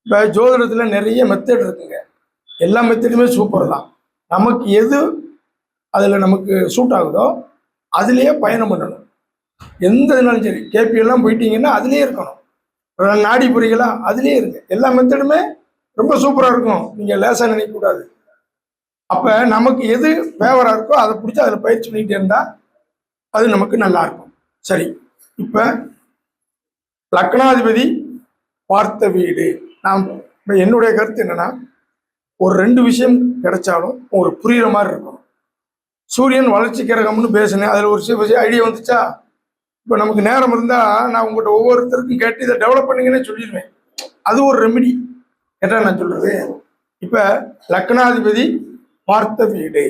இப்போ ஜோதிடத்தில் நிறைய மெத்தட் இருக்குங்க. எல்லா மெத்தடுமே சூப்பர் தான். நமக்கு எது அதில் நமக்கு சூட் ஆகுதோ அதுலேயே பயணம் பண்ணணும். எந்த இதுனாலும் சரி, கேபிஎல்லாம் போயிட்டீங்கன்னா அதுலேயே இருக்கணும். நாடி பொறிகளா அதுலேயே இருக்கு. எல்லா மெத்தடுமே ரொம்ப சூப்பராக இருக்கும். நீங்கள் லேசாக நினைக்கக்கூடாது. அப்போ நமக்கு எது ஃபேவராக இருக்கோ அதை பிடிச்சி அதில் பயிற்சி பண்ணிக்கிட்டே இருந்தால் அது நமக்கு நல்லா இருக்கும். சரி, இப்போ லக்னாதிபதி பார்த்த வீடு. நான் இப்போ என்னுடைய கருத்து என்னன்னா, ஒரு 2 விஷயம் கிடைச்சாலும் ஒரு புரியுற மாதிரி இருக்கும். சூரியன் வளர்ச்சி கிரகம்னு பேசினேன், அதில் ஒரு சில ஐடியா வந்துச்சா. இப்போ நமக்கு நேரம் இருந்தால் நான் உங்கள்கிட்ட ஒவ்வொருத்தருக்கும் கேட்டு இதை டெவலப் பண்ணிங்கன்னே சொல்லிடுவேன். அது ஒரு ரெமிடி. கேட்டால் நான் சொல்றது, இப்போ லக்னாதிபதி பார்த்த வீடு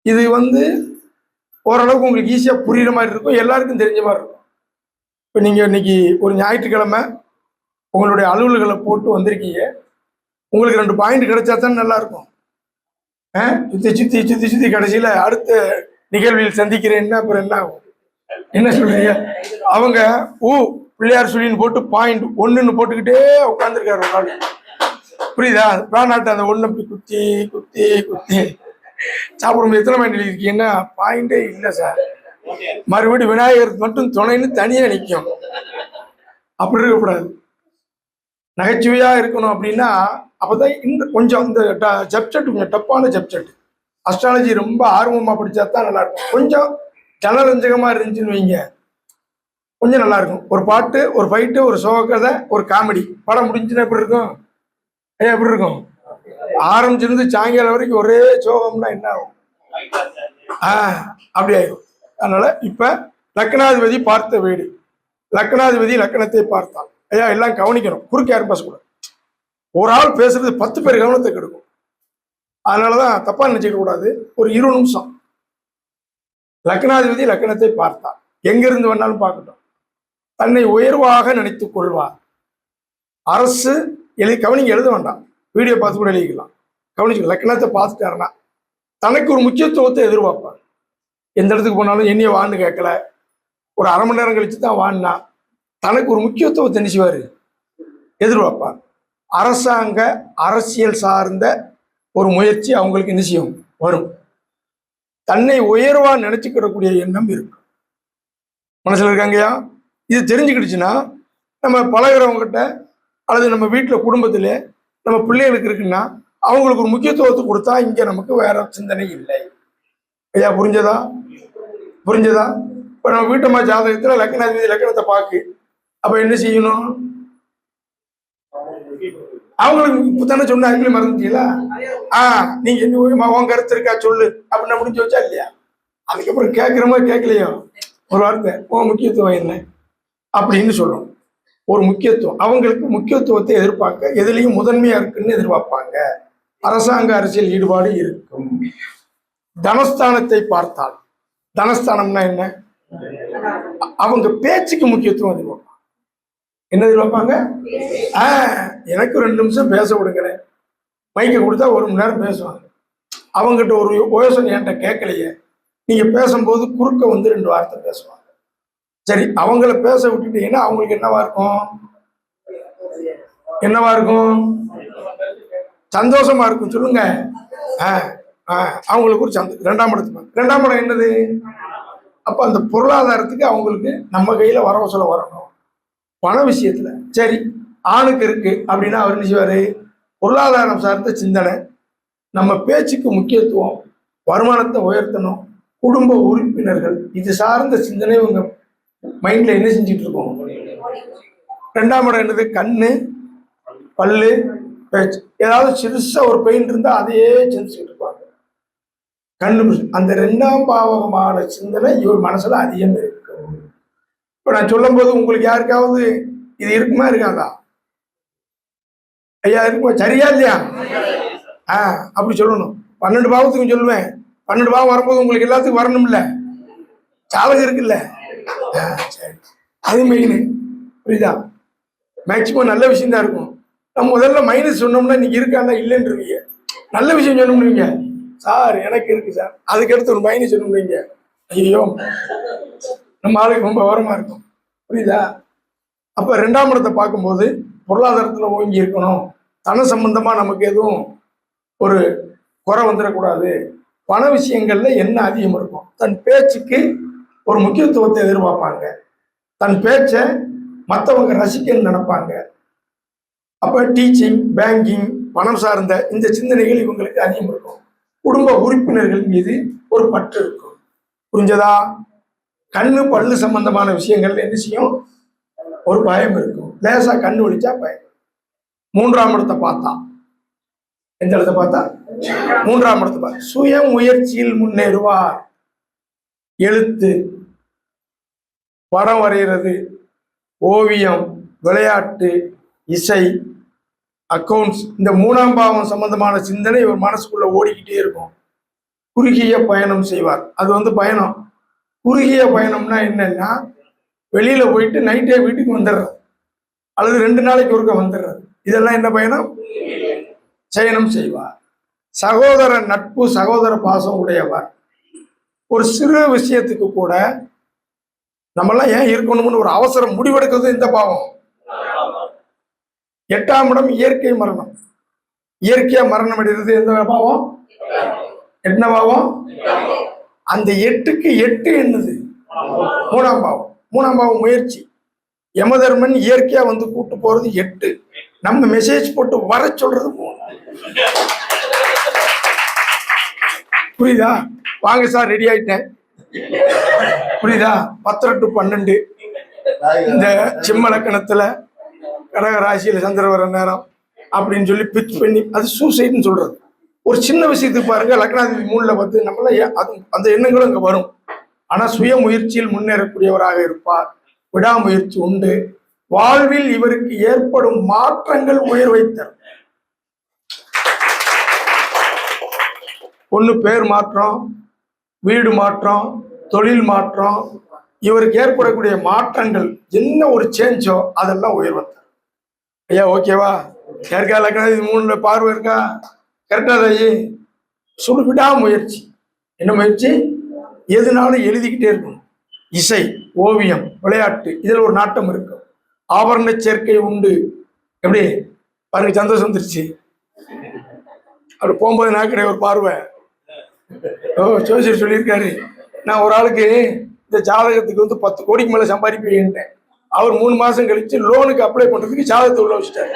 இது ஓரளவுக்கு உங்களுக்கு ஈஸியாக புரியுற மாதிரி இருக்கும், எல்லாருக்கும் தெரிஞ்ச மாதிரி இருக்கும். இப்போ நீங்கள் இன்னைக்கு ஒரு ஞாயிற்றுக்கிழமை உங்களுடைய அலுவல்களை போட்டு வந்திருக்கீங்க. உங்களுக்கு 2 பாயிண்ட் கிடைச்சா தான் நல்லா இருக்கும். சுற்றி சுற்றி சுற்றி சுற்றி கடைசியில் அடுத்த நிகழ்வில் சந்திக்கிறேன்னா அப்புறம் என்ன ஆகும்? என்ன சொல்றீங்க? அவங்க பிள்ளையார் சொல்லின்னு போட்டு பாயிண்ட் 1ன்னு போட்டுக்கிட்டே உட்காந்துருக்காரு ஒரு நாள். புரியுதா? பிளானாட்டு அந்த 1 அப்படி குத்தி குத்தி குத்தி சாப்பிடும்போது எத்தனை பாயிண்ட் எழுதிருக்கீங்கன்னா பாயிண்டே இல்லை சார். மறுபடியும் விநாயகர் மட்டும் துணைன்னு தனியாக நிற்கும். அப்படி இருக்கக்கூடாது, நகைச்சுவையா இருக்கணும். அப்படின்னா அப்போதான் இன்னும் கொஞ்சம் இந்த சப்ஜெக்ட் கொஞ்சம் டப்பான சப்ஜெக்ட். அஸ்ட்ராலஜி ரொம்ப ஆர்வமாக படித்தா தான் நல்லா இருக்கும். கொஞ்சம் ஜனரஞ்சகமாக இருந்துச்சுன்னு வைங்க, கொஞ்சம் நல்லா இருக்கும். ஒரு பாட்டு, ஒரு ஃபைட்டு, ஒரு சோகக்கதை, ஒரு காமெடி படம் முடிஞ்சுன்னா எப்படி இருக்கும்? எப்படி இருக்கும்? ஆரம்பிச்சிருந்து சாயங்காலம் வரைக்கும் ஒரே சோகம்னா என்ன ஆகும்? அப்படி ஆயிடும். அதனால இப்ப லக்னாதிபதி பார்த்த வீடு, லக்னாதிபதி லக்னத்தை பார்த்தான். ஐயா எல்லாம் கவனிக்கணும், குறுக்க யாரும் பேசக்கூடாது. ஒரு ஆள் பேசுறது 10 பேர் கவனத்தை கெடுக்கும். அதனாலதான் தப்பா நினைச்சுக்க கூடாது. ஒரு 20 நிமிஷம். லக்னாதிபதி லக்னத்தை பார்த்தார். எங்கிருந்து வேணாலும் பார்க்கட்டும். தன்னை உயர்வாக நினைத்துக் கொள்வார். அரசு கவனிங்க, எழுத வேண்டாம், வீடியோ பார்த்து கூட எழுதிக்கலாம். கவனிச்சு லக்னத்தை பார்த்துட்டாருன்னா தனக்கு ஒரு முக்கியத்துவத்தை எதிர்பார்ப்பார். எந்த இடத்துக்கு போனாலும் என்னைய வான்னு கேட்கல, ஒரு அரை மணி நேரம் கழிச்சு தான் வான்னா தனக்கு ஒரு முக்கியத்துவத்தை நினைச்சுவாரு, எதிர்பார்ப்பார். அரசாங்க அரசியல் சார்ந்த ஒரு முயற்சி அவங்களுக்கு நிச்சயம் வரும். தன்னை உயர்வா நினைச்சுக்கிடக்கூடிய எண்ணம் இருக்கு மனசுல இருக்காங்கயா. இது தெரிஞ்சுக்கிடுச்சுன்னா நம்ம பழகிறவங்ககிட்ட அல்லது நம்ம வீட்டில் குடும்பத்திலே நம்ம பிள்ளைகளுக்கு இருக்குன்னா அவங்களுக்கு ஒரு முக்கியத்துவத்தை கொடுத்தா இங்க நமக்கு வேற சிந்தனை இல்லை. ஐயா புரிஞ்சதா? புரிஞ்சதா? இப்போ நம்ம வீட்டம்மா ஜாதகத்துல லக்னாதிபதி லக்னத்தை பார்க்கு. அப்ப என்ன செய்யணும்? அவங்களுக்கு இப்போ தானே சொன்ன, அதுக்குள்ளே மறந்துட்டீங்களா? நீங்க என்ன உன் கருத்து இருக்கா சொல்லு அப்படின்னு முடிஞ்சு வச்சா இல்லையா? அதுக்கப்புறம் கேட்குறமா கேட்கலையோ ஒரு வார்த்தை, உன் முக்கியத்துவம் என்ன அப்படின்னு சொல்லணும். ஒரு முக்கியத்துவம், அவங்களுக்கு முக்கியத்துவத்தை எதிர்பார்க்க எதுலையும் முதன்மையா இருக்குன்னு எதிர்பார்ப்பாங்க. அரசாங்க அரசியல் ஈடுபாடு இருக்கும். தனஸ்தானத்தை பார்த்தால், தனஸ்தானம்னா என்ன? அவங்க பேச்சுக்கு முக்கியத்துவம் எதிர்பார்ப்பாங்க. என்ன எதிர்பார்ப்பாங்க? எனக்கு 2 நிமிஷம் பேச விடுங்களேன். மைக்கை கொடுத்தா 1 மணி நேரம் பேசுவாங்க. அவங்ககிட்ட ஒரு யோசனை என்கிட்ட கேட்கலையே, நீங்க பேசும்போது குறுக்க 2 வார்த்தை பேசுவாங்க. சரி, அவங்கள பேச விட்டுட்டீங்கன்னா அவங்களுக்கு என்னவா இருக்கும்? என்னவா இருக்கும்? சந்தோஷமா இருக்கும். சொல்லுங்க. அவங்களுக்கு ஒரு 2ஆம் இடத்துக்கு. 2ஆம் இடம் என்னது? அப்ப அந்த பொருளாதாரத்துக்கு அவங்களுக்கு நம்ம கையில வரவசல வரணும், பண விஷயத்துல. சரி, ஆணுக்கு இருக்கு அப்படின்னா அவர் என்ன செய்வாரு? பொருளாதாரம் சார்ந்த சிந்தனை, நம்ம பேச்சுக்கு முக்கியத்துவம், வருமானத்தை உயர்த்தணும், குடும்ப உறுப்பினர்கள், இது சார்ந்த சிந்தனை உங்க மைண்ட்ல என்ன செஞ்சுட்டு இருக்கோம்? 2ஆம் இடம் என்னது? கண்ணு, பல்லு, பேச்சு. ஏதாவது சிறுசா ஒரு பெயின் இருந்தா அதையே சிந்திச்சுட்டு இருப்பாங்க. கண்ணு, அந்த 2ஆம் பாவகமான சிந்தனை இவர் மனசுல அதிகம் இருக்கு. இப்ப நான் சொல்லும் போது உங்களுக்கு யாருக்காவது இது இருக்குமா இருக்காதா? ஐயா இருக்குமா? சரியா இல்லையா? அப்படி சொல்லணும். 12 பாவத்துக்கும் சொல்லுவேன். 12 பாவம் வரும்போது உங்களுக்கு எல்லாத்துக்கும் வரணும்ல, ஜாதகம் இருக்குல்ல. சரி, அது மெயின். புரியுதா? மேக்சிமம் நல்ல விஷயம் தான் இருக்கும். நம்ம முதல்ல மைனஸ் சொன்னோம்னா நீங்க இருக்காண்டா இல்லைன்றீங்க. நல்ல விஷயம் சொன்னோம்னுவீங்க, சார் எனக்கு இருக்கு சார், அதுக்கடுத்து ஒரு மைனஸ் சொன்னோம்னுவீங்க, ஐயோ நம்ம ஆளுக்கு ரொம்ப விவரமா இருக்கும். புரியுதா? அப்ப 2ஆம் இடத்தை பார்க்கும்போது பொருளாதாரத்தில் ஓங்கி இருக்கணும், தன சம்பந்தமா நமக்கு எதுவும் ஒரு குறை வந்துடக்கூடாது, பண விஷயங்கள்ல என்ன அதிகம் இருக்கும், தன் பேச்சுக்கு ஒரு முக்கியத்துவத்தை எதிர்பார்ப்பாங்க, தன் பேச்சை மற்றவங்க ரசிக்கணும்னு நினைப்பாங்க. அப்ப டீச்சிங், பேங்கிங், பணம் சார்ந்த இந்த சிந்தனைகள் இவங்களுக்கு அதிகம் இருக்கும். குடும்ப உறுப்பினர்கள் மீது ஒரு பற்று இருக்கும். புரிஞ்சதா? கண்ணு பல்லு சம்பந்தமான விஷயங்கள்ல என்ன செய்யும், ஒரு பயம் இருக்கும். லேசா கண்ணு ஒழிச்சா பயம். மூன்றாம் இடத்தை பார்த்தா, எந்த இடத்தை பார்த்தா? மூன்றாம் இடத்தை பார்த்தா சுய முயற்சியில் முன்னேறுவார். எழுத்து, படம் வரைகிறது, ஓவியம், விளையாட்டு, இசை, அக்கௌண்ட்ஸ், இந்த மூணாம் பாவம் சம்பந்தமான சிந்தனை ஒரு மனசுக்குள்ள ஓடிக்கிட்டே இருக்கும். குறுகிய பயணம் செய்வார். அது பயணம். குறுகிய பயணம்னா என்னன்னா, வெளியில போயிட்டு நைட்டே வீட்டுக்கு வந்துடுறது, அல்லது 2 நாளைக்கு ஒருக்க வந்துடுறது. இதெல்லாம் என்ன பயணம்? சயனம் செய்வார். சகோதர நட்பு, சகோதர பாசம் உடையவர். ஒரு சிறு விஷயத்துக்கு கூட நம்மெல்லாம் ஏன் இருக்கணும்னு ஒரு அவசரம் முடிவெடுக்கிறது இந்த பாவம். 8ஆம் இடம் இயற்கை மரணம். இயற்கையா மரணம் அடைகிறது எந்த பாவம்? 8 பாவம். அந்த 8க்கு 8 என்னது? 3ஆம் பாவம். 3ஆம் பாவம் முயற்சி. யமதர்மன் இயற்கையா வந்து கூட்டு போறது 8. நம்ம மெசேஜ் போட்டு வர சொல்றது 3. புரியுதா? வாங்க சார், ரெடி ஆயிட்டேன். புரியுதா? 10 to 12 இந்த சிம்மலக்கணத்துல கடக ராசியில சந்திர வர நேரம் அப்படின்னு சொல்லி பிச் பண்ணி அது சூசைட்னு சொல்றது. ஒரு சின்ன விஷயத்துக்கு பாருங்க, லக்னாதிபதி 3ல 10, நம்மள அது அந்த எண்ணங்களும் அங்க வரும். ஆனா சுய முயற்சியில் முன்னேறக்கூடியவராக இருப்பார். விடாமுயற்சி உண்டு. வாழ்வில் இவருக்கு ஏற்படும் மாற்றங்கள் உயர்வை தரும். ஒண்ணு பேர் மாற்றம், வீடு மாற்றம், தொழில் மாற்றம். இவருக்கு ஏற்படக்கூடிய மாற்றங்கள் என்ன ஒரு சேஞ்சோ அதெல்லாம் உயர்வை தரும். ஐயா ஓகேவா? யாருக்கா லக்னாதிபதி 3ல பார்வை இருக்கா? கரெக்டா தாயி? சொல்லு. விடாமுயற்சி. என்ன முயற்சி? எதுனாலும் எழுதிக்கிட்டே இருக்கணும். இசை, ஓவியம், விளையாட்டு, இதில் ஒரு நாட்டம் இருக்கும். ஆபரண சேர்க்கை உண்டு. எப்படி பாருங்க, சந்தோஷம் வந்துருச்சு. அப்படி போகும்போது நான் கிடையாது ஒரு பார்வை. ஜோசியர் சொல்லியிருக்காரு, நான் ஒரு ஆளுக்கு இந்த ஜாதகத்துக்கு 10 கோடிக்கு மேல சம்பாதிப்பேன். அவர் 3 மாசம் கழிச்சு லோனுக்கு அப்ளை பண்றதுக்கு ஜாதகத்தை உள்ள வச்சுட்டாரு.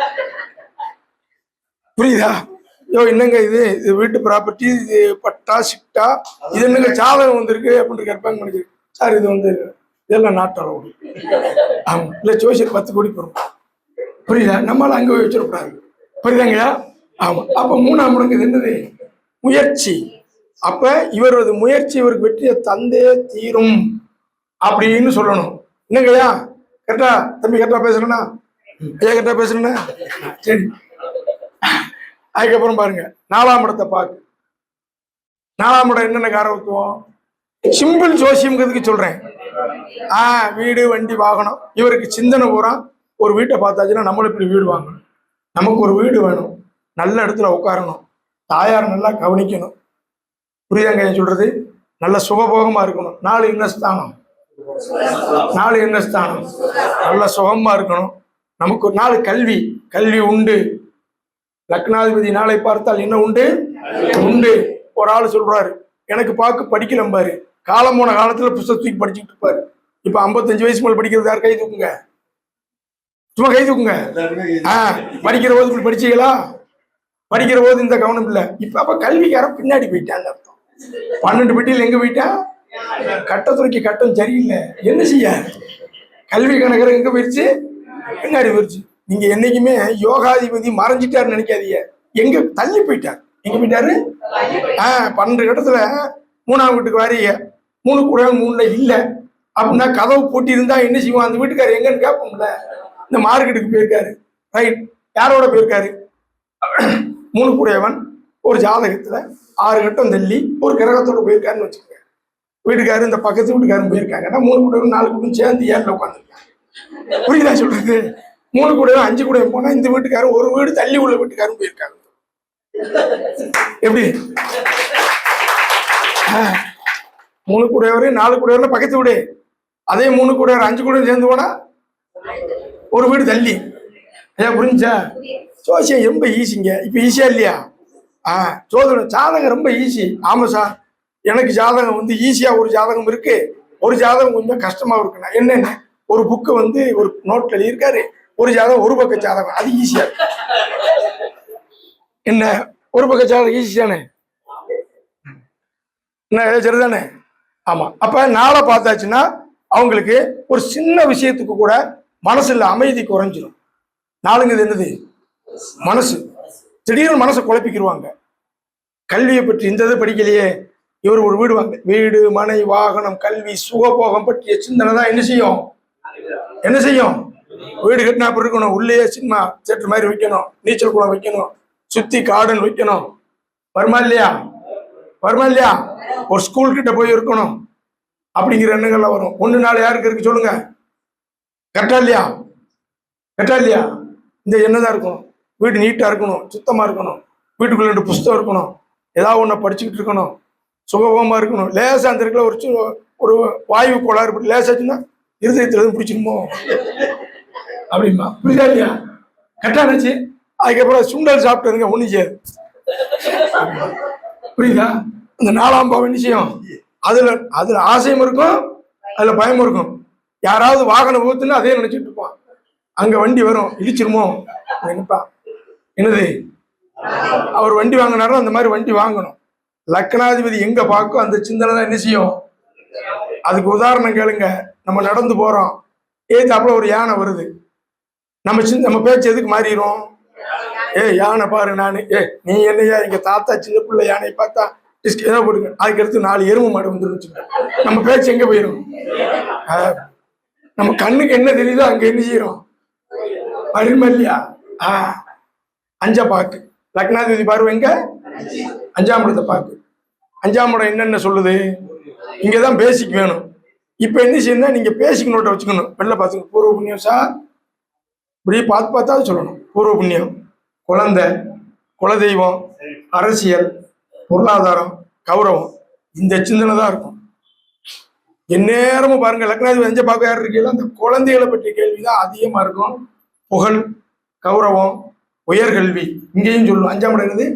புரியுதா? என்னங்க இது வீட்டு ப்ராப்பர்ட்டி, இது பட்டா சிட்டா, இது என்னங்க ஜாதகம் வந்திருக்கு அப்படின்னு கேட்பாங்க மனிதர். சார் இது இதெல்லாம் நாட்டு அளவு. ஆமா, இல்லை ஜோசியர் 10 கோடி போறோம். புரியுதா? நம்மளால அங்கே வச்சிடக்கூடாது. புரியுதாங்கய்யா? ஆமா. அப்ப 3ஆம் இடம் இது என்னது? முயற்சி. அப்ப இவரது முயற்சி இவருக்கு வெற்றியை தந்தே தீரும் அப்படின்னு சொல்லணும். என்னங்கய்யா? கரெக்டா தம்பி? கரெக்டா பேசுறேன்னா? ஐயா கரெக்டா பேசுறேன்னா? சரி. அதுக்கப்புறம் பாருங்க, 4ஆம் இடத்தை பார்க்க. 4ஆம் இடம் என்னென்ன காரகத்துவம்? சிம்பிள் ஜோசியம்ங்கிறதுக்கு சொல்றேன். வீடு, வண்டி, வாகனம். இவருக்கு சிந்தனை பூரா ஒரு வீட்டை பார்த்தாச்சுன்னா நம்மளும் இப்படி வீடு வாங்கணும், நமக்கு ஒரு வீடு வேணும், நல்ல இடத்துல உட்காரணும், தாயார் நல்லா கவனிக்கணும். புரியுதாங்க சொல்றது? நல்ல சுகபோகமா இருக்கணும். 4 என்ன ஸ்தானம்? 4 என்ன ஸ்தானம்? நல்ல சுகமா இருக்கணும். நமக்கு ஒரு 4 கல்வி. கல்வி உண்டு. லக்னாதிபதி நாளை பார்த்தால் என்ன உண்டு? உண்டு. ஒரு ஆள் சொல்றாரு, எனக்கு பார்க்க படிக்கல பாரு, காலம் போன காலத்துல புத்தகத்தை தூக்கி படிச்சுட்டு இருப்பாரு. இப்ப 55 வயசு மேல படிக்கிறது யார்? கை தூக்குங்க, சும்மா கை தூக்குங்க. படிக்கிற போது இப்படி படிச்சீங்களா? படிக்கிற போது இந்த கவனம் இல்லை. இப்ப அப்ப கல்விக்காரன் பின்னாடி போயிட்டாங்க அர்த்தம். 12 பெட்டியில் எங்க போயிட்டா? கட்டத்துறைக்கு கட்டம் சரியில்லை. என்ன செய்ய? கல்வி கணக்கர் எங்க போயிடுச்சு? பின்னாடி போயிடுச்சு. நீங்க என்னைக்குமே யோகாதிபதி மறைஞ்சிட்டாருன்னு நினைக்காதீங்க. எங்க தள்ளி போயிட்டார். எங்க போயிட்டாரு? 12 கட்டத்துல 3ஆம் வீட்டுக்கு வாரிய 3 கூட 3ல இல்ல அப்படின்னா கதவு பூட்டி இருந்தா என்ன செய்வோம்? அந்த வீட்டுக்காரர் எங்கன்னு கேட்போம்ல. இந்த மார்க்கெட்டுக்கு போயிருக்காரு, ரைட், யாரோட போயிருக்காரு? 3 கூடையவன் ஒரு ஜாதகத்துல 6 கட்டம் தள்ளி ஒரு கிரகத்தோட போயிருக்காருன்னு வச்சுக்கோங்க. வீட்டுக்காரு இந்த பக்கத்து வீட்டுக்காரன் போயிருக்காங்கன்னா 3 கூடையவன் 4 கூடையும் சேர்ந்து 7ல உட்காந்துருக்காங்க. புரியுதா சொல்றது? 3 கூடையும் 5 கூடையும் போனா இந்த வீட்டுக்காரன் ஒரு வீடு தள்ளி உள்ள வீட்டுக்காரன் போயிருக்காங்க. எப்படி? 3 கூடையவரு 4 கூடையவர்ல பக்கத்து வீடு, அதே 3 கூடையவர் 5 கூடையும் சேர்ந்து போனா ஒரு வீடு தள்ளி. ஐயா புரிஞ்சா? ஜோசியம் ரொம்ப ஈஸிங்க. இப்போ ஈஸியா இல்லையா? ஜோதிடம் ஜாதகம் ரொம்ப ஈஸி. ஆமா சார், எனக்கு ஜாதகம் வந்து ஈஸியா ஒரு ஜாதகம் இருக்கு, ஒரு ஜாதகம் கொஞ்சம் கஷ்டமா இருக்குண்ணா. என்னென்ன, ஒரு புக்கு வந்து ஒரு நோட்ல எழுதியிருக்காரு, ஒரு ஜாதகம் ஒரு பக்க ஜாதகம் அது ஈஸியா இருக்கு. என்ன ஒரு பக்க ஜாதகம் ஈஸி தானே? என்ன சரிதானே? ஆமா. அப்ப நாளை பார்த்தாச்சுன்னா அவங்களுக்கு ஒரு சின்ன விஷயத்துக்கு கூட மனசுல அமைதி குறைஞ்சிடும். நாளுங்கிறது என்னது? மனசு. திடீர்னு மனசை குழப்பிக்கிடுவாங்க. கல்வியை பற்றி இந்த இது படிக்கலையே, இவர் ஒரு வீடு வாங்க, வீடு மனை வாகனம் கல்வி சுகபோகம் பற்றிய சிந்தனை தான் என்ன செய்யும்? வீடு கட்டினா அப்படி இருக்கணும், உள்ளே சினிமா தேட்டர் மாதிரி வைக்கணும், நீச்சல் குளம் வைக்கணும், சுத்தி கார்டன் வைக்கணும். வருமா இல்லையா? ஒரு ஸ்கூல் கிட்ட போய் இருக்கணும் அப்படிங்கிற எண்ணங்கள்லாம் வரும். 1 நாள் யாருக்கு இருக்கு சொல்லுங்க? கரெக்டா இல்லையா? இந்த எண்ணம் தான் இருக்கும். வீடு நீட்டா இருக்கணும், சுத்தமா இருக்கணும், வீட்டுக்குள்ள 2 புஸ்தகம் இருக்கணும், ஏதாவது ஒண்ணு படிச்சுக்கிட்டு இருக்கணும், சுகபோகமா இருக்கணும். லேசா அந்த இடத்துல ஒரு வாயு கோளாறு லேசாச்சுன்னா இருதயத்துல இருந்து பிடிச்சிருமோ அப்படிமா. புரியுதா இல்லையா? கரெக்டா நினைச்சு அதுக்கப்புறம் சுண்டல் சாப்பிட்டு ஒண்ணு செய்யாது. புரியுதா? அந்த 4ஆம் பாவம் என்ன செய்யும்? அதுல ஆசையும் இருக்கும், அதுல பயமும் இருக்கும். யாராவது வாகனம் ஊத்துன்னு அதே நினைச்சிட்டு இருப்பான். அங்க வண்டி வரும், இடிச்சிருமோ நினைப்பான். என்னது, அவர் வண்டி வாங்கினாரும் அந்த மாதிரி வண்டி வாங்கணும். லக்னாதிபதி எங்க பார்க்கும் அந்த சிந்தனை தான் என்ன செய்யும்? அதுக்கு உதாரணம் கேளுங்க. நம்ம நடந்து போறோம், ஏத்தாப்புல ஒரு யானை வருது, நம்ம பேச்சு எதுக்கு மாறிடும்? யானை பாரு, நானு நீ என்னையா எங்க தாத்தா சின்ன பிள்ளை யானை பார்த்தா ஏதோ போடுங்க, அதுக்கு அடுத்து 4 எருமை மாடு வந்துருச்சு, நம்ம பேச்சு எங்க போயிடும்? நம்ம கண்ணுக்கு என்ன தெரியுதோ அங்க என்ன செய்யறோம்? வருமா இல்லையா? 5 பாக்கு லக்னாதிபதி பார்வை எங்க? 5ஆம் இடத்தை பாக்கு. 5ஆம் இடம் என்னென்ன சொல்லுது? இங்கதான் பேசிக் வேணும். இப்ப என்ன செய்யணும்? நீங்க பேசிக் நோட்டை வச்சுக்கணும். வெளில பாத்துங்க. பூர்வ புண்ணியம் சார், இப்படி பார்த்தா சொல்லணும். பூர்வ புண்ணியம், குழந்தை, குலதெய்வம், அரசியல், பொருளாதாரம், கௌரவம், இந்த சிந்தனை தான் இருக்கும். எந்நேரமும் பாருங்க, லக்னாதிபதி 5 பாக்க யார் இருக்கீங்களோ அந்த குழந்தைகளை பற்றிய கேள்விதான் அதிகமா இருக்கும். புகழ், கௌரவம், உயர்கல்வி இங்கேயும் சொல்லும். 5ஆம் இடம் என்னது?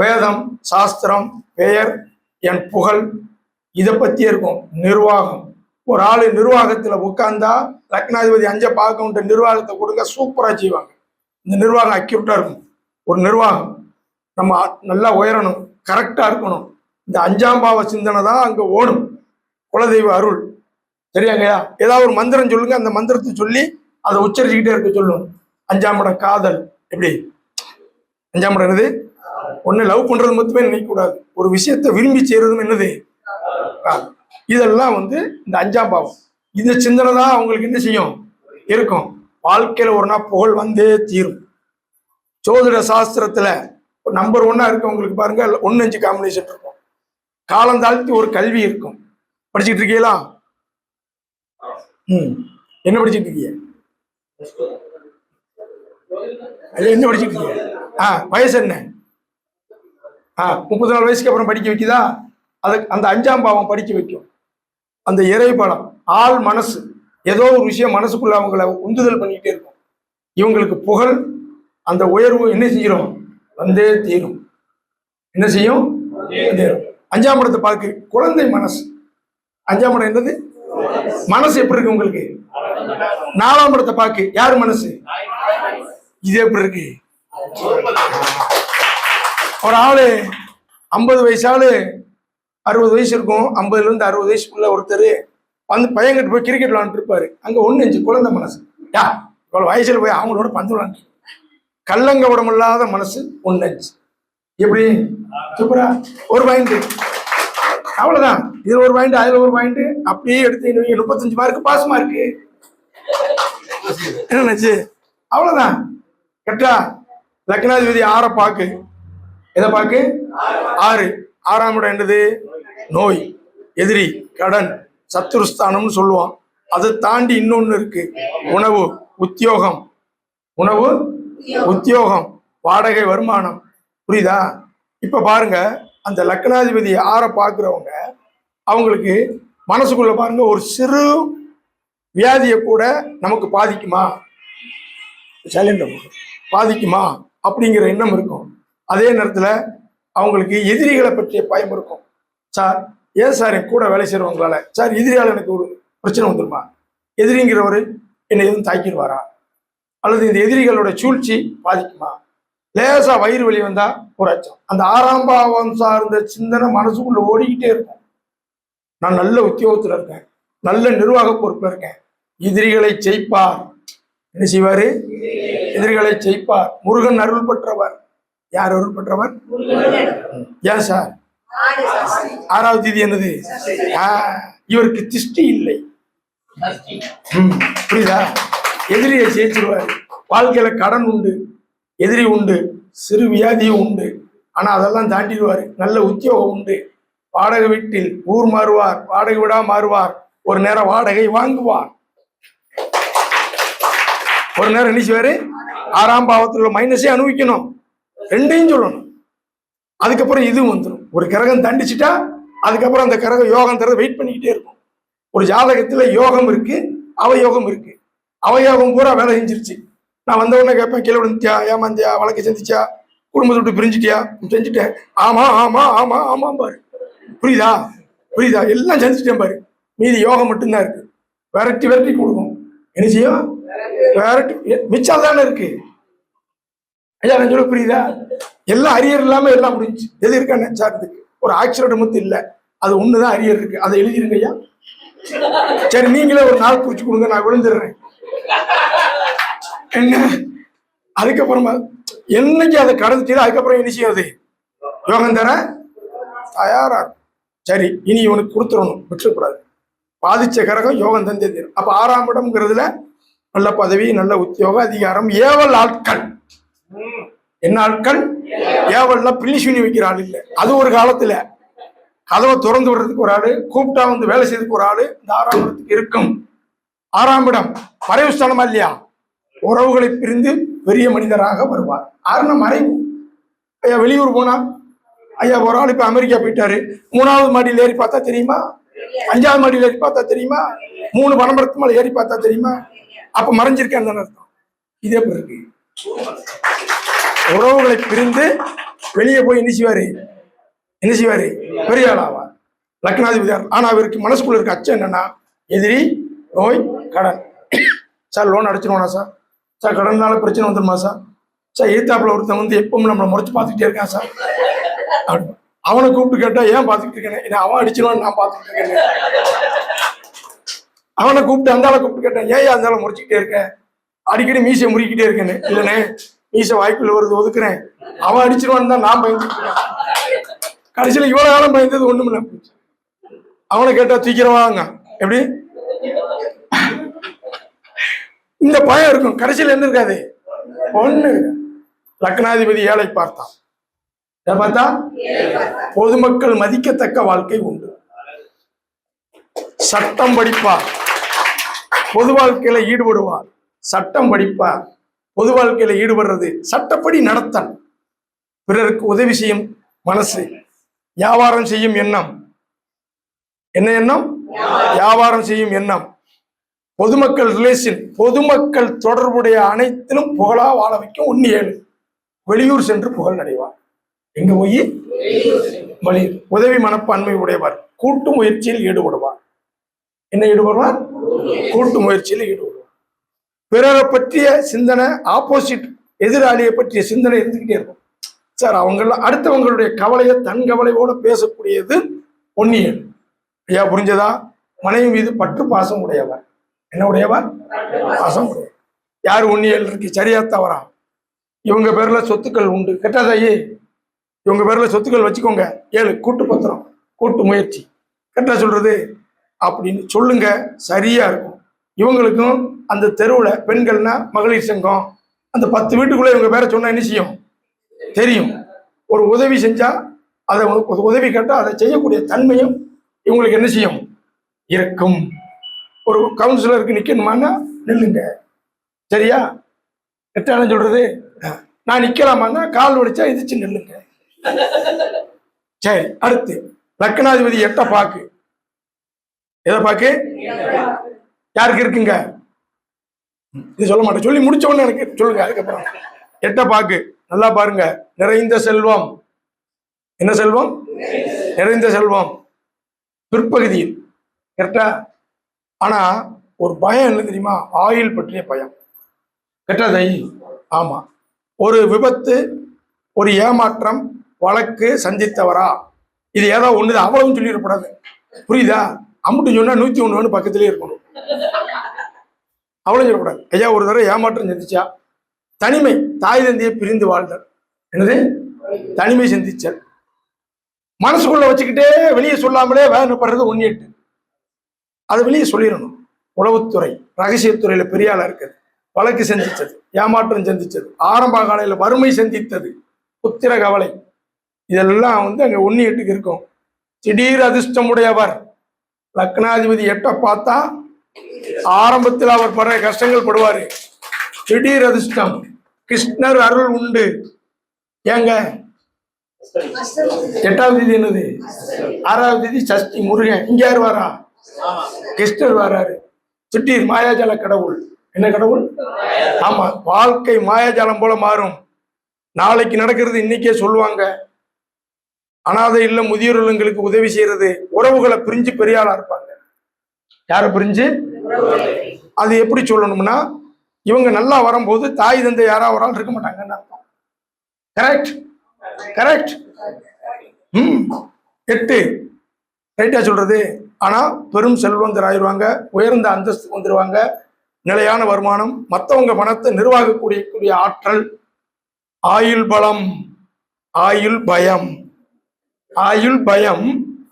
வேதம், சாஸ்திரம், பெயர், என் புகழ், இதை பத்தியே இருக்கும். நிர்வாகம், ஒரு ஆளு நிர்வாகத்துல உட்கார்ந்தா லக்னாதிபதி 5 பார்க்க நிர்வாகத்தை கொடுங்க, சூப்பரா செய்வாங்க. இந்த நிர்வாகம் அக்யூரேட்டா இருக்கும். ஒரு நிர்வாகம் நம்ம நல்லா உயரணும், கரெக்டா இருக்கணும். இந்த 5ஆம் பாவ சிந்தனை தான் அங்க ஓடும். குலதெய்வ அருள், சரியாங்கய்யா? ஏதாவது ஒரு மந்திரம் சொல்லுங்க, அந்த மந்திரத்தை சொல்லி அதை உச்சரிச்சுக்கிட்டே இருக்க சொல்லும். 5ஆம் இடம் காதல். எப்படி? 5ஆம் இடம் என்னது? ஒண்ணு லவ் பண்றது மட்டுமே நினைக்க கூடாது, ஒரு விஷயத்தை விரும்பி செய்யறதும் என்னது? இதெல்லாம் வந்து இந்த 5ஆம் பாவம். இந்த சிந்தனை தான் அவங்களுக்கு என்ன செய்யும்? இருக்கும். வாழ்க்கையில ஒரு நாள் புகழ் வந்தே தீரும். ஜோதிட சாஸ்திரத்துல நம்பர் 1 இருக்கவங்களுக்கு பாருங்க 1-5 காம்பினேஷன் இருக்கும். காலம் தாழ்த்தி ஒரு கல்வி இருக்கும். படிச்சுட்டு இருக்கீங்களா? என்ன படிச்சுட்டு இருக்கீங்க? என்ன படிச்சுட்டு இருக்கீங்க? வயசு என்ன? 34 வயசுக்கு அப்புறம் படிக்க வைக்குதா? அந்த 5ஆம் பாவம் படிக்க வைக்கும். அந்த இறை பலம், ஆள் மனசு, ஏதோ ஒரு விஷயம் மனசுக்குள்ள அவங்கள உந்துதல் பண்ணிக்கிட்டே இருக்கும். இவங்களுக்கு புகழ், அந்த உயர்வு என்ன செஞ்சிடும்? வந்தே தீரும். என்ன செய்யும்? 5ஆம் இடத்தை பார்க்கு குழந்தை மனசு. 5ஆம் இடம் என்னது? மனசு எப்படி இருக்கு உங்களுக்கு? 4ஆம் இடத்தை பார்க்கு யாரு மனசு? இது எப்படி இருக்கு? ஒரு ஆளு 50 வயசு ஆளு 60 வயசு இருக்கும், 50ல இருந்து 60 வயசுக்குள்ள ஒருத்தர் வந்து பையன்கிட்ட போய் கிரிக்கெட் விளாண்டு இருப்பாரு. அங்க 1-5 குழந்தை மனசு. இவ்வளவு வயசுல போய் அவங்களோட பந்து விளாண்டு, கல்லங்க உடம்பில்லாத மனசு 1-5. எப்படி? சூப்பரா. ஒரு பாயிண்ட், அவ்வளவுதான். இதுல ஒரு பாயிண்ட், அதுல ஒரு பாயிண்ட், அப்படியே எடுத்து 35 மார்க் பாஸ் மார்க்கு. என்னச்சு? அவ்வளவுதான். கரெக்டா? லக்னாதிபதி 6 பாக்கு. எதை பாக்கு? 6. 6ஆம் இடம் என்னது? நோய், எதிரி, கடன், சத்துருஸ்தானம்னு சொல்லுவோம். அதை தாண்டி இன்னொன்னு இருக்கு, உணவு, உத்தியோகம். உணவு, உத்தியோகம், வாடகை, வருமானம். புரியுதா? இப்ப பாருங்க, அந்த லக்னாதிபதி 6 பாக்குறவங்க அவங்களுக்கு மனசுக்குள்ள பாருங்க, ஒரு சிறு வியாதியை கூட நமக்கு பாதிக்குமா? சைலண்ட்ல பாதிக்குமா அப்படிங்கிற எண்ணம் இருக்கும். அதே நேரத்தில் அவங்களுக்கு எதிரிகளை பற்றிய பயம் இருக்கும். சார் ஏன் சார் என் கூட வேலை செய்கிறவங்களால சார் எதிரியால் எனக்கு ஒரு பிரச்சனை வந்துருமா, எதிரிங்கிறவர் என்னை எதுவும் தாக்கிடுவாரா, அல்லது இந்த எதிரிகளோட சூழ்ச்சி பாதிக்குமா, லேசா வயிறு வலி வந்தா ஒரு அச்சம். அந்த 6ஆம் பாவம் சார்ந்த சிந்தனை மனசுக்குள்ள ஓடிக்கிட்டே இருக்கும். நான் நல்ல உத்தியோகத்துல இருக்கேன், நல்ல நிர்வாக பொறுப்புல இருக்கேன், எதிரிகளை ஜெயிப்பார். என்ன செய்வாரு? எதிரிகளை ஜெயிப்பார். முருகன் அருள் பெற்றவர். யார் அருள் பெற்றவர்? ஏன் சார் 6வது தேதி என்னது? இவருக்கு திஷ்டி இல்லை. புரியுதா? எதிரியை ஜெயிச்சிருவார். வாழ்க்கையில கடன் உண்டு, எதிரி உண்டு, சிறு வியாதியும் உண்டு, ஆனா அதெல்லாம் தாண்டிடுவாரு. நல்ல உத்தியோகம் உண்டு, வாடகை வீட்டில் ஊர் மாறுவார், வாடகை விடா மாறுவார், ஒரு நேரம் வாடகை வாங்குவார், ஒரு நேரம் என்ன செய்வாரு? 6ஆம் பாவத்தில் உள்ள மைனஸே அனுபவிக்கணும். ரெண்டையும் சொல்லணும். அதுக்கப்புறம் இது வந்துடும். ஒரு கிரகம் தண்டிச்சுட்டா அதுக்கப்புறம் அந்த கிரகம் யோகம் தர வெயிட் பண்ணிக்கிட்டே இருக்கும். ஒரு ஜாதகத்துல யோகம் இருக்கு, அவயோகம் இருக்கு. அவயோகம் பூரா வேலை செஞ்சிருச்சு. நான் வந்த உடனே கேட்பேன், கீழே விழுந்துட்டியா, ஏமாந்தியா, வழக்கை சந்திச்சா, குடும்பத்தை விட்டு பிரிஞ்சுட்டியா? செஞ்சுட்டேன். ஆமா ஆமா ஆமா ஆமா பாரு. புரியுதா? புரியுதா? எல்லாம் செஞ்சுட்டேன் பாரு. மீதி யோகம் மட்டும்தான் இருக்கு. விரட்டி விரட்டி கொடுக்கும். என்ன செய்யும்? விரட்டி மிச்சம் தானே இருக்கு. ஐயா நான் சொல்ல புரியுதா? எல்லாம் அரியர் இல்லாம எல்லாம் முடிஞ்சு. எது இருக்கா நினைச்சாருக்கு? ஒரு ஆக்சிடென்ட் மட்டும் இல்லை, அது ஒண்ணுதான் அரியர் இருக்கு. அதை எழுதிருங்க ஐயா. சரி நீங்களே ஒரு நாள் குறிச்சு கொடுங்க, நான் விழுந்துடுறேன். என்ன அதுக்கப்புறமா என்னைக்கு அதை கடந்துட்டு அதுக்கப்புறம் என்ன செய்யாது? யோகம் தர தயாரா. சரி இனி இவனுக்கு கொடுத்துடணும், விட்டுறக்கூடாது. பாதிச்ச கிரகம் யோகம் தந்தே தரும். அப்ப 6ஆம் இடம்ங்கிறதுல நல்ல பதவி, நல்ல உத்தியோகம், அதிகாரம், ஏவல் ஆட்கள். என்ன ஆட்கள்? ஏவல்ல பில்லிசூனி வைக்கிற ஆள் இல்லை. அது ஒரு காலத்துல கதவை திறந்து விடுறதுக்கு ஒரு ஆளு, கூப்பிட்டா வந்து வேலை செய்யறதுக்கு ஒரு ஆளு இந்த 6ஆம் இடத்துக்கு இருக்கும். 6ஆம் இடம் மறைவு ஸ்தானமா இல்லையா? உறவுகளை பிரிந்து பெரிய மனிதராக வருவார். ஆறுனா மறைவு. ஐயா வெளியூர் போனா, ஐயா ஒரு ஆள் இப்ப அமெரிக்கா போயிட்டாரு, 3வது மாடியில் ஏறி பார்த்தா தெரியுமா? 5வது மாடியில் ஏறி பார்த்தா தெரியுமா? 3 பனமரத்து மேல ஏறி பார்த்தா தெரியுமா? அப்ப மறைஞ்சிருக்கேன் அர்த்தம். இதே எப்படி இருக்கு? உறவுகளை பிரிந்து வெளியே போய் என்ன செய்வாரு? பெரிய ஆளாவார், லக்னாதிபதியார். ஆனா அவருக்கு மனசுக்குள்ள இருக்க அச்சம் என்னன்னா, எதிரி, நோய், கடன். சார் லோன் அடைச்சிருவானா சார்? சார் கடனால பிரச்சனை வந்துருமா சார்? சார் எதிர்த்தாப்புல ஒருத்தன் வந்து எப்பவும் நம்மளை முறைச்சு பார்த்துக்கிட்டே இருக்கான் சார். அவனை கூப்பிட்டு கேட்டா ஏன் பார்த்துக்கிட்டு இருக்கேன், அவன் அடிச்சிருவான்னு நான் பார்த்துக்கிட்டு இருக்கேன். அவனை கூப்பிட்டு அந்த ஆளை கூப்பிட்டு கேட்டேன், ஏன் அந்த ஆளை முறைச்சிக்கிட்டே இருக்கேன், அடிக்கடி மீசை முறிக்கிட்டே இருக்கேன்னு. இல்லைண்ணே மீசை வாய்க்குள்ள வருது ஒதுக்குறேன், அவன் அடிச்சிருவான்னு தான் நான் பயந்துட்டு இருக்கேன். கடைசியில் இவ்வளவு காலம் பயந்தது ஒண்ணுமில்ல. அவனை கேட்டா தூக்கிறவாங்க எப்படி? இந்த பயம் இருக்கும். கடைசியில் என்ன இருக்காது? ஒண்ணு. லக்னாதிபதி ஏழை பார்த்தான். பார்த்தா பொதுமக்கள் மதிக்கத்தக்க வாழ்க்கை உண்டு. சட்டம் படிப்பார், பொது வாழ்க்கையில ஈடுபடுவார். சட்டம் படிப்பார், பொது வாழ்க்கையில ஈடுபடுறது, சட்டப்படி நடத்தல், பிறருக்கு உதவி செய்யும் மனசு, வியாபாரம் செய்யும் எண்ணம். என்ன எண்ணம்? வியாபாரம் செய்யும் எண்ணம். பொதுமக்கள் ரிலேஷன், பொதுமக்கள் தொடர்புடைய அனைத்திலும் புகழா வாழ வைக்கும். 1-7 வெளியூர் சென்று புகழ் அடைவார். எங்க போய்? வெளியூர். உதவி மனப்பான்மை உடையவர், கூட்டு முயற்சியில் ஈடுபடுவார். என்ன ஈடுபடுவார்? கூட்டு முயற்சியில் ஈடுபடுவார். பிறரை பற்றிய சிந்தனை, ஆப்போசிட் எதிராளியை பற்றிய சிந்தனை இருந்துகிட்டே இருக்கும். சார் அவங்க அடுத்தவங்களுடைய கவலையை தன் கவலையோட பேசக்கூடியது 1-7. ஐயா புரிஞ்சதா? மனைவி மீது பற்று பாசம் உடையவர். என்ன உடையவர்? பாசம் உடையவர். யார் 1-7 இருக்கு? சரியா தவறா? இவங்க பேர்ல சொத்துக்கள் உண்டு, கெட்டாதாயி இவங்க பேர்ல சொத்துக்கள் வச்சுக்கோங்க. 7 கூட்டு பத்திரம், கூட்டு முயற்சி. கெட்டா சொல்றது அப்படின்னு சொல்லுங்க, சரியா இருக்கும். இவங்களுக்கும் அந்த தெருவுல பெண்கள்னா மகளிர் சங்கம், அந்த 10 வீட்டுக்குள்ள இவங்க பேரை சொன்னா என்ன செய்யும்? தெரியும். ஒரு உதவி செஞ்சா அதை உதவி கேட்டா அதை செய்யக்கூடிய தன்மையும் இவங்களுக்கு என்ன செய்யும்? இருக்கும். ஒரு கவுன்சிலருக்கு நிக்கணுமான்னா நில்லுங்க, சரியா? எட்டான சொல்றது, நான் நிக்கலாமான்னா கால் வலிச்சா எதிர்த்து நில்லுங்க. சரி, அடுத்து லக்னாதிபதி 8 பாக்கு. எதை பாக்கு? யாருக்கு இருக்குங்க? இது சொல்ல மாட்டேன், சொல்லி முடிச்ச உடனே எனக்கு சொல்லுங்க. அதுக்கப்புறம் 8 பாக்கு நல்லா பாருங்க. நிறைந்த செல்வம். என்ன செல்வம்? நிறைந்த செல்வம். பிற்பகுதியில். கரெக்டா? ஆனா ஒரு பயம் என்ன தெரியுமா? ஆயுள் பற்றிய பயம். கரெக்டா தை? ஆமா. ஒரு விபத்து, ஒரு ஏமாற்றம், வழக்கு சந்தித்தவரா, இது ஏதோ ஒண்ணுது, அவ்வளவும் சொல்லிடக்கூடாது. புரியுதா? அம்முட்டு சொன்னா 101 பக்கத்திலே இருக்கணும். அவ்வளவு சொல்லக்கூடாது. ஐயா ஒரு தடவை ஏமாற்றம் சந்திச்சா, தனிமை, தாய் தந்தையை பிரிந்து வாழ்தல். என்னது? தனிமை சந்திச்சல். மனசுக்குள்ள வச்சுக்கிட்டே வெளியே சொல்லாமலே வேதனைப்படுறது 1-8. அதை வெளியே சொல்லிடணும். உளவுத்துறை, ரகசியத்துறையில பெரிய ஆளா இருக்குது. வழக்கு சந்திச்சது, ஏமாற்றம் சந்திச்சது, ஆரம்ப காலையில வறுமை சந்தித்தது, புத்திர கவலை, இதெல்லாம் அங்க 1-8 இருக்கும். திடீர் அதிர்ஷ்டமுடையவர். லக்னாதிபதி 8 பார்த்தா ஆரம்பத்தில் அவர் படுற கஷ்டங்கள் படுவாரு. திடீர் அதிர்ஷ்டம். கிருஷ்ணர் அருள் உண்டு. ஏங்க 8ஆவது தேதி என்னது? 6வது தேதி சஷ்டி, முருகன். இங்க யார் வாரா? கிருஷ்ணர் வராரு. திடீர் மாயாஜால கடவுள். என்ன கடவுள்? ஆமா, வாழ்க்கை மாயாஜாலம் போல மாறும். நாளைக்கு நடக்கிறது இன்னைக்கே சொல்லுவாங்க. அனாதை இல்ல, முதியோர் இல்லங்களுக்கு உதவி செய்யறது, உறவுகளை பிரிஞ்சு பெரிய ஆளா இருப்பாங்க. யாரை பிரிஞ்சு? அது எப்படி சொல்லணும்னா, இவங்க நல்லா வரும்போது தாய் தந்தை யாரா ஒரு ஆள் இருக்க மாட்டாங்கன்னு அர்த்தம். கரெக்ட்? கரெக்ட். 8 ரைட்டா சொல்றது. ஆனா பெரும் செல்வந்தர் ஆயிடுவாங்க, உயர்ந்த அந்தஸ்து வந்துருவாங்க, நிலையான வருமானம், மற்றவங்க பணத்தை நிர்வாகக்கூடிய ஆற்றல், ஆயுள் பலம், ஆயுள் பயம், ஆயுள் பயம்,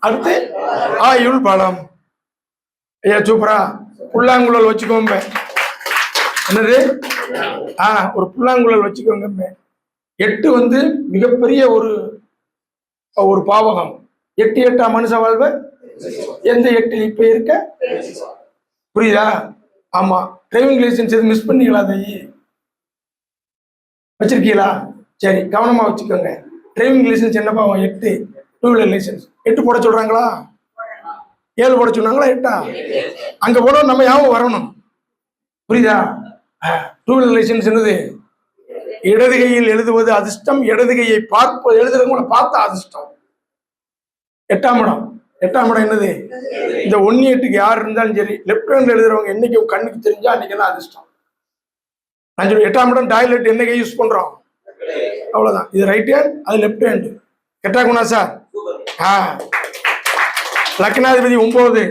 அடுத்து ஆயுள் பலம். ஐயா சூப்பரா. புல்லாங்குழல் வச்சுக்கோங்க. என்னது? ஒரு புல்லாங்குழல் வச்சுக்கோங்க. 8 மிகப்பெரிய ஒரு பாவகம். 8 மனுஷ வாழ்வ எந்த 8 இப்ப இருக்க? புரியுதா? ஆமா. டிரைவிங் லைசன்ஸ் எது மிஸ் பண்ணீங்களா? அதை வச்சிருக்கீங்களா? சரி, கவனமா வச்சுக்கோங்க. டிரைவிங் லைசன்ஸ் என்ன பாவம்? 8. 2 வீலர் லைசன்ஸ் 8 போட சொல்றாங்களா? 7 போட சொன்னாங்களா? 8. அங்க போட நம்ம யாவும் வரணும். புரியுதா? 2 வீலர் லைசன்ஸ் என்னது? இடது கையில் எழுதுவது அதிர்ஷ்டம், இடது கையை பார்ப்பது, எழுதுறவங்கள பார்த்தா அதிர்ஷ்டம். 8ஆம் இடம். 8ஆம் இடம் என்னது? இந்த 1-8க்கு யார் இருந்தாலும் சரி, லெப்ட் ஹேண்ட்ல எழுதுறவங்க என்னைக்கு கண்ணுக்கு தெரிஞ்சா அன்னைக்கு தான் அதிர்ஷ்டம். நான் சொல்லி 8ஆம் இடம் டாய்லெட் என்ன கை யூஸ் பண்றோம்? அவ்வளவுதான். இது ரைட் ஹேண்ட், அது லெப்ட் ஹேண்ட். கெட்டா குணா சார். லக்னாதிபதி 9.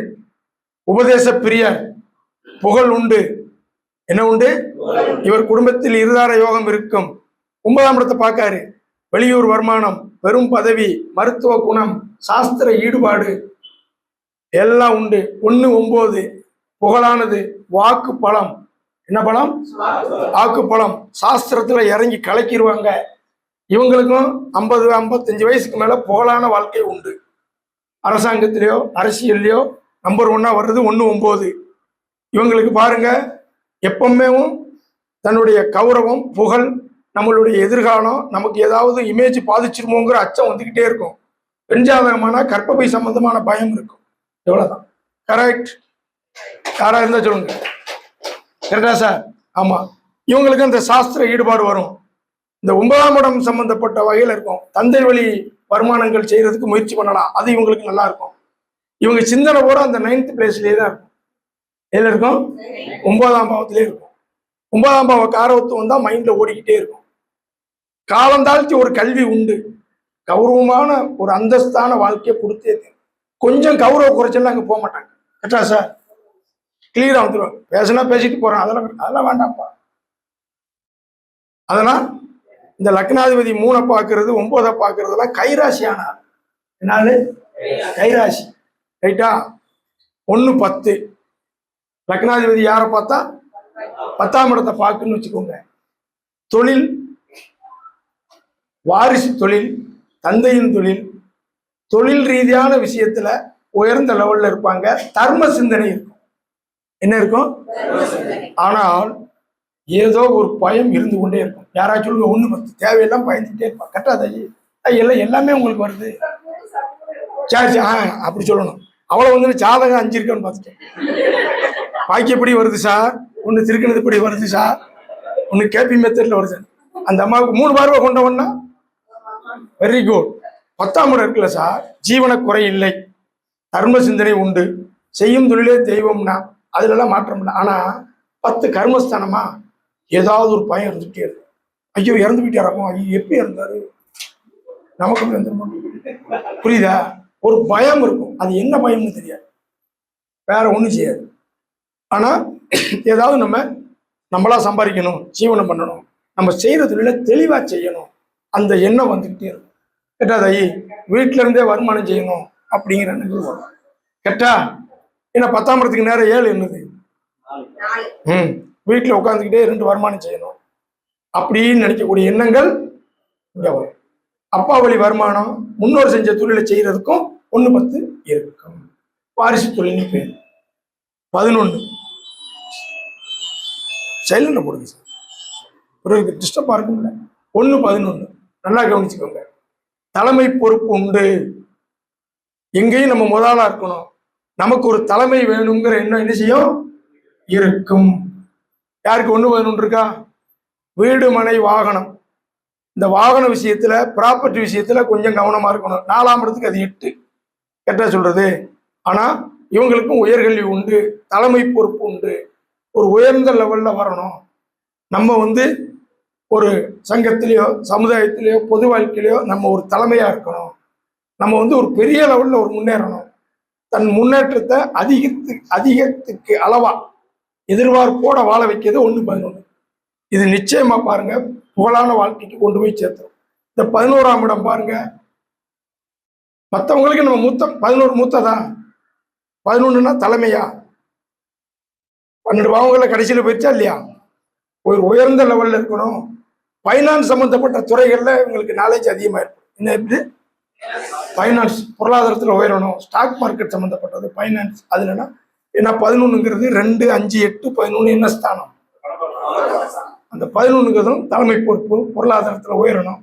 உபதேச பிரியர், புகழ் உண்டு. என்ன உண்டு? இவர் குடும்பத்தில் இருதார யோகம் இருக்கும். 9ஆம் இடத்தை பார்க்காரு. வெளியூர் வருமானம், பெரும் பதவி, மருத்துவ குணம், சாஸ்திர ஈடுபாடு எல்லாம் உண்டு. 1-9 புகழானது. வாக்கு பலம். என்ன பலம்? வாக்கு பலம். சாஸ்திரத்துல இறங்கி கலக்கிடுவாங்க. இவங்களுக்கும் 50-55 வயசுக்கு மேல புகழான வாழ்க்கை உண்டு. அரசாங்கத்திலேயோ அரசியல்லையோ நம்பர் 1 வர்றது 1-9. இவங்களுக்கு பாருங்க, எப்பவுமே தன்னுடைய கௌரவம், புகழ், நம்மளுடைய எதிர்காலம், நமக்கு ஏதாவது இமேஜ் பாதிச்சிருமோங்கிற அச்சம் வந்துகிட்டே இருக்கும். பெண்ஜாதகமான கற்பப்பை சம்பந்தமான பயம் இருக்கும். எவ்வளவுதான். கரெக்ட்? யாரா இருந்தா சொல்லுங்க. கரெக்டா சார்? ஆமா. இவங்களுக்கு அந்த சாஸ்திர ஈடுபாடு வரும். இந்த 9ஆம் இடம் சம்பந்தப்பட்ட வகையில இருக்கும். தந்தை வழி வருமானங்கள் செய்யறதுக்கு முயற்சி பண்ணலாம். அது இவங்களுக்கு நல்லா இருக்கும். இவங்க சிந்தனை கூட அந்த 9th பிளேஸ்லயே தான் இருக்கும். எதுல இருக்கும்? 9ஆம் பாவத்திலே இருக்கும். 9ஆம் பாவ காரவத்துவம் தான் மைண்ட்ல ஓடிக்கிட்டே இருக்கும். காலம் தாழ்த்தி ஒரு கல்வி உண்டு. கௌரவமான ஒரு அந்தஸ்தான வாழ்க்கையை கொடுத்தே. கொஞ்சம் கௌரவ குறைச்சல் அங்க போக மாட்டாங்க. கரெக்டா சார்? கிளியரா வந்துடுவாங்க. பேசினா பேசிட்டு போறான், அதெல்லாம் வேண்டாம்ப்பா. அதெல்லாம் இந்த லக்னாதிபதி 3 பார்க்கறது, 9 பார்க்கறதுலாம் கைராசியான. என்னது? கைராசி. ரைட்டா? 1-10 லக்னாதிபதி யாரை பார்த்தா? 10ஆம் இடத்தை பார்க்குன்னு வச்சுக்கோங்க. தொழில், வாரிசு தொழில், தந்தையின் தொழில், தொழில் ரீதியான விஷயத்துல உயர்ந்த லெவல்ல இருப்பாங்க. தர்ம சிந்தனை இருக்கும். என்ன இருக்கும்? ஆனால் ஏதோ ஒரு பயம் இருந்து கொண்டே இருக்கும். யாராச்சும் 1-10 தேவையெல்லாம் பயந்துட்டே இருப்பாங்க. கரெக்டா? எல்லாமே உங்களுக்கு வருது. சரி, அப்படி சொல்லணும். அவ்வளவு ஜாதகம் 5 இருக்குன்னு பார்த்துட்டேன். பாக்கியப்படி வருது சார். ஒன்று திருக்கணது படி வருது சார், ஒன்று கேபி மெத்தட்ல வருது. அந்த அம்மாவுக்கு 3 பார்வை கொண்டவன்னா வெரி குட். 10ஆம் இடம் இருக்குல்ல சார், ஜீவன குறை இல்லை, தர்ம சிந்தனை உண்டு, செய்யும் தொழிலே தெய்வம்னா அதுலலாம் மாற்றம் இல்லை. ஆனா 10 கர்மஸ்தானமா ஏதாவது ஒரு பயம் இருந்துகிட்டே இருக்கு. ஐயோ இறந்து போயிட்டாராக்கும், ஐயோ எப்படி இறந்தாரு, நமக்கு வந்துருமா, புரியுதா? ஒரு பயம் இருக்கும். அது என்ன பயம்னு தெரியாது, வேற ஒண்ணும் செய்யாது. ஆனா ஏதாவது நம்மளா சம்பாதிக்கணும், ஜீவனம் பண்ணணும், நம்ம செய்யற தொழில தெளிவா செய்யணும், அந்த எண்ணம் வந்துகிட்டே இருக்கும். கேட்டா ஐயே வீட்டுல இருந்தே வருமானம் செய்யணும் அப்படிங்கிற எண்ணங்கள் வரும். கேட்டா ஏன்னா 10ஆம் இடத்துக்கு நேரம் 7 என்னது, வீட்டுல உட்காந்துக்கிட்டே 2 வருமானம் செய்யணும் அப்படின்னு நினைக்கக்கூடிய எண்ணங்கள் இங்க வரும். அப்பா வழி வருமானம், முன்னோர் செஞ்ச தொழிலை செய்யறதுக்கும் 1-10 இருக்கும். வாரிசு தொழில்னு பேர். 11 சைலண்ட்ல போடுங்க சார், ஒரு டிஸ்டர்பா இருக்கும்ல. 1-11 நல்லா கவனிச்சுக்கோங்க. தலைமை பொறுப்பு உண்டு. எங்கேயும் நம்ம முதலா இருக்கணும், நமக்கு ஒரு தலைமை வேணுங்கிற எண்ணம் என்ன செய்யும் இருக்கும். யாருக்கு 1-11 இருக்கா? வீடு மனை வாகனம், இந்த வாகன விஷயத்துல ப்ராப்பர்ட்டி விஷயத்துல கொஞ்சம் கவனமா இருக்கணும். 4ஆம் இடத்துக்கு அது 8 கேட்டா சொல்றது. ஆனா இவங்களுக்கும் உயர்கல்வி உண்டு, தலைமை பொறுப்பு உண்டு, ஒரு உயர்ந்த லெவல்ல வரணும். நம்ம ஒரு சங்கத்திலேயோ சமுதாயத்திலேயோ பொது வாழ்க்கையிலையோ நம்ம ஒரு தலைமையா இருக்கணும். நம்ம ஒரு பெரிய லெவல்ல ஒரு முன்னேறணும். தன் முன்னேற்றத்தை அதிகத்துக்கு அளவா எதிர்பார்ப்போட வாழ வைக்கிறது 1-11. இது நிச்சயமா பாருங்க புகழான வாழ்க்கைக்கு கொண்டு போய் சேர்த்தோம். இந்த 11ஆம் இடம் பாருங்க, மற்றவங்களுக்கு நம்ம 11 மூத்ததான். 11ன்னா தலைமையா, 12 பாவங்களை கடைசியில போயிடுச்சா இல்லையா? ஒரு உயர்ந்த லெவல்ல இருக்கணும். பைனான்ஸ் சம்பந்தப்பட்ட துறைகள்ல இவங்களுக்கு நாலேஜ் அதிகமா இருக்கும். என்ன எப்படி பைனான்ஸ், பொருளாதாரத்துல உயரணும். ஸ்டாக் மார்க்கெட் சம்பந்தப்பட்டது பைனான்ஸ். அதுலன்னா ஏன்னா 11ங்கிறது 2, 5, 8, 11 என்ன ஸ்தானம், அந்த 11ங்கிறதும் தலைமை பொறுப்பு, பொருளாதாரத்துல உயரணும்,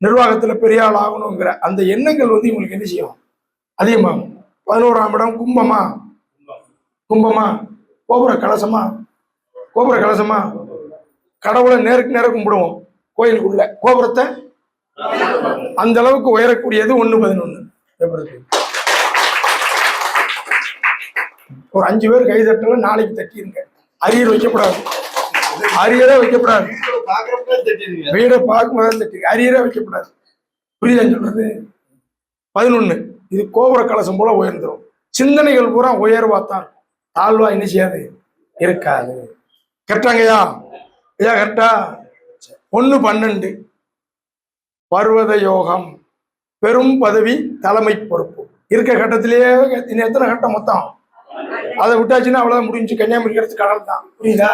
நிர்வாகத்துல பெரிய ஆள் ஆகணுங்கிற அந்த எண்ணங்கள் இவங்களுக்கு என்ன செய்யும் அதிகமாகும். 11ஆம் இடம் கும்பமா, கோபுர கலசமா, கடவுளை நேருக்கு நேரம் கும்பிடுவோம் கோயிலுக்குள்ள, கோபுரத்தை அந்த அளவுக்கு உயரக்கூடியது 1-11. ஒரு 5 பேர் கை தட்டல, நாளைக்கு தட்டிருங்க. அரியர் வைக்கப்படாது, அரியரே வைக்கப்படாது, வீடை பார்க்கும்போது தட்டி அரியரே வைக்கப்படாது. புரியுதா சொல்றது? 11 இது கோபுர கலசம் போல உயர்ந்துடும். சிந்தனைகள் பூரா உயர்வாத்தான், தாழ்வா என்ன செய்யாது இருக்காது. கரெக்டாங்கய்யா? ஐயா கரெக்டா? 1-12 பர்வத யோகம், பெரும் பதவி, தலைமை பொறுப்பு இருக்க கட்டத்திலேயே. இன்னும் எத்தனை கட்டம் மொத்தம்? அதை விட்டாச்சுன்னா அவ்வளவுதான் முடிஞ்சு. கன்னியாகுமரி எடுத்து கடல் தான். புரியுதா?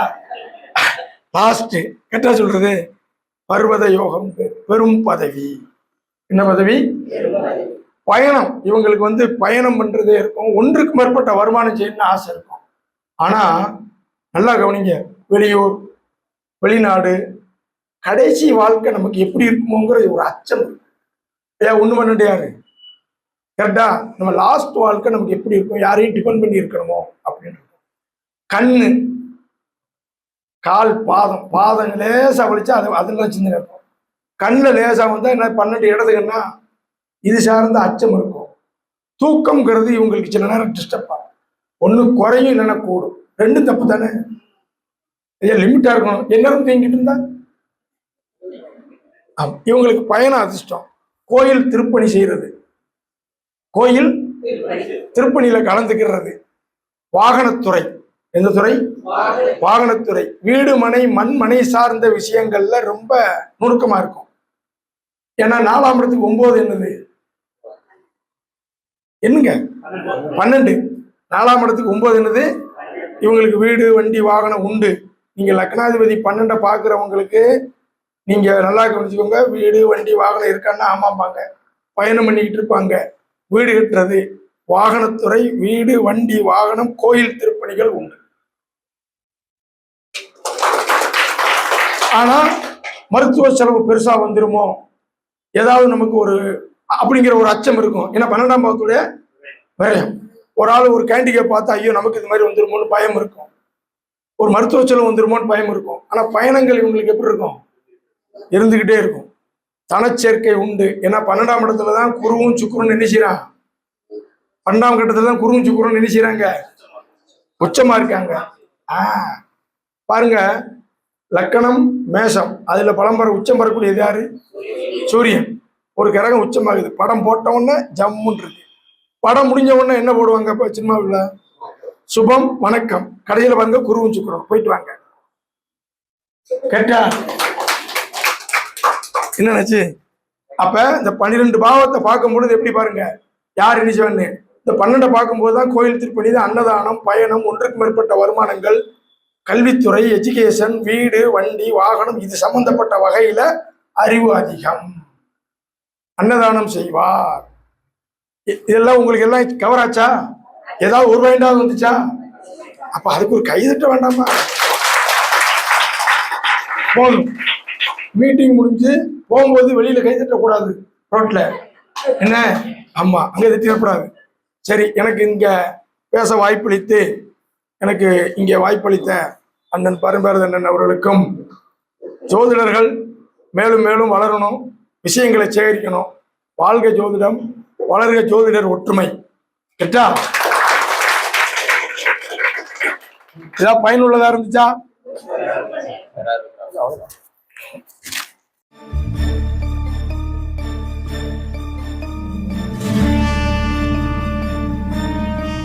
லாஸ்ட் கரெக்டா சொல்றது பர்வத யோகம், பெரும் பதவி. என்ன பதவி? பயணம். இவங்களுக்கு பயணம் பண்றதே இருக்கும். ஒன்றுக்கு மேற்பட்ட வருமானம் செய்யணும்னு ஆசை இருக்கும். ஆனா நல்லா கவனிங்க, வெளியூர் வெளிநாடு கடைசி வாழ்க்கை நமக்கு எப்படி இருக்குமோங்கிற ஒரு அச்சம் இருக்கு. ஏன் 1-12 யாரு கரெக்டா? நம்ம லாஸ்ட் வாழ்க்கை நமக்கு எப்படி இருக்கும், யாரையும் டிபெண்ட் பண்ணி இருக்கணுமோ அப்படின்னு. கண்ணு, கால், பாதம் லேசா வலிச்சா அதெல்லாம் சின்ன இருக்கும். கண்ணில் லேசா வந்தா என்ன 12 இடதுக்குன்னா இது சார்ந்த அச்சம் இருக்கும். தூக்கம்ங்கிறது இவங்களுக்கு சில நேரம் டிஸ்டர்ப் ஆகும். ஒண்ணு குறையும் இல்லைன்னா கூடும். 2 தப்பு தானே. லிமிட்டா இருக்கணும். எல்லாரும் தூங்கிட்டு இருந்தா இவங்களுக்கு பயணம் அதிர்ஷ்டம். கோயில் திருப்பணி செய்யறது, கோயில் திருப்பணியில கலந்துக்கிறது, வாகனத்துறை. எந்த துறை? வாகனத்துறை. வீடு மனை மண் சார்ந்த விஷயங்கள்ல ரொம்ப நுணுக்கமா இருக்கும். ஏன்னா 4ஆம் இடத்துக்கு 9 என்னது என்னங்க 12. 4ஆம் இடத்துக்கு 9 என்னது? இவங்களுக்கு வீடு வண்டி வாகனம் உண்டு. நீங்க லக்னாதிபதி 12 பாக்குறவங்களுக்கு நீங்க நல்லா கவனிச்சுக்கோங்க. வீடு வண்டி வாகனம் இருக்கான்னா ஆமாம்பாங்க, பயணம் பண்ணிக்கிட்டு இருப்பாங்க. வீடு கட்டுறது, வாகனத்துறை, வீடு வண்டி வாகனம், கோயில் திருப்பணிகள் உண்டு. ஆனா மருத்துவ செலவு பெருசா வந்துருமோ, ஏதாவது நமக்கு அப்படிங்கிற ஒரு அச்சம் இருக்கும். ஏன்னா 12ஆம் பாவத்துடைய விரயம். ஒரு ஆள் ஒரு கேண்டிகை பார்த்தா ஐயோ நமக்கு இது மாதிரி வந்துருமோன்னு பயம் இருக்கும். ஒரு மருத்துவ செலவு வந்துருமோன்னு பயம் இருக்கும். ஆனா பயணங்கள் இவங்களுக்கு எப்படி இருக்கும்? இருந்துகிட்டே இருக்கும். தனச்சேர்க்கை உண்டு. ஏன்னா 12ஆம் இடத்துலதான் குருவும் சுக்கிரனும் என்ன செய்றான்? 12ஆம் கட்டத்துல தான் குருவும் சுக்கிரனும் என்ன செய்றாங்க? உச்சமா இருக்காங்க. பாருங்க, லக்கணம் மேஷம், அதுல பலம் பெற உச்சம் பெறக்கூடியது யாரு? சூரியன். ஒரு கிரகம் உச்சமாகுது. படம் போட்ட உடனே ஜம்முன்னு இருக்கு. படம் முடிஞ்ச உடனே என்ன போடுவாங்க? இப்ப சினிமாவில் சுபம் வணக்கம், கடைசியில பாருங்க குருவும் சுக்கிரனும் போயிட்டு வாங்க. கேட்டா என்னச்சு? அப்ப இந்த 12 பாவத்தை பார்க்கும் பொழுது எப்படி பாருங்க, யார் இனிச்சவன்னு. இந்த 12 பார்க்கும்போது தான் கோயில் திருப்பணி, அன்னதானம், பயணம், ஒன்றுக்கு மேற்பட்ட வருமானங்கள், கல்வித்துறை, எஜுகேஷன், வீடு, வண்டி, வாகனம், இது சம்பந்தப்பட்ட வகையில அறிவு அதிகம். அன்னதானம் செய்வார். இதெல்லாம் உங்களுக்கு எல்லாம் கவர் ஆச்சா? ஏதாவது ஒரு வேண்டாவது வந்துச்சா? அப்ப அதுக்கு ஒரு கைதட்ட வேண்டாமா? போதும். மீட்டிங் முடிஞ்சு போகும்போது வெளியில கைதட்ட கூடாது. ரோட்ல என்ன, ஆமா, அங்க திட்டக்கூடாது. சரி, எனக்கு இங்க பேச வாய்ப்பளித்து எனக்கு இங்கே வாய்ப்பளித்த அண்ணன் பரம்பேரது அண்ணன் அவர்களுக்கும், ஜோதிடர்கள் மேலும் மேலும் வளரணும், விஷயங்களை சேகரிக்கணும். வாழ்க ஜோதிடம், வளர்க ஜோதிடர் ஒற்றுமை. கேட்டா ஏதாவது பயனுள்ளதா இருந்துச்சா?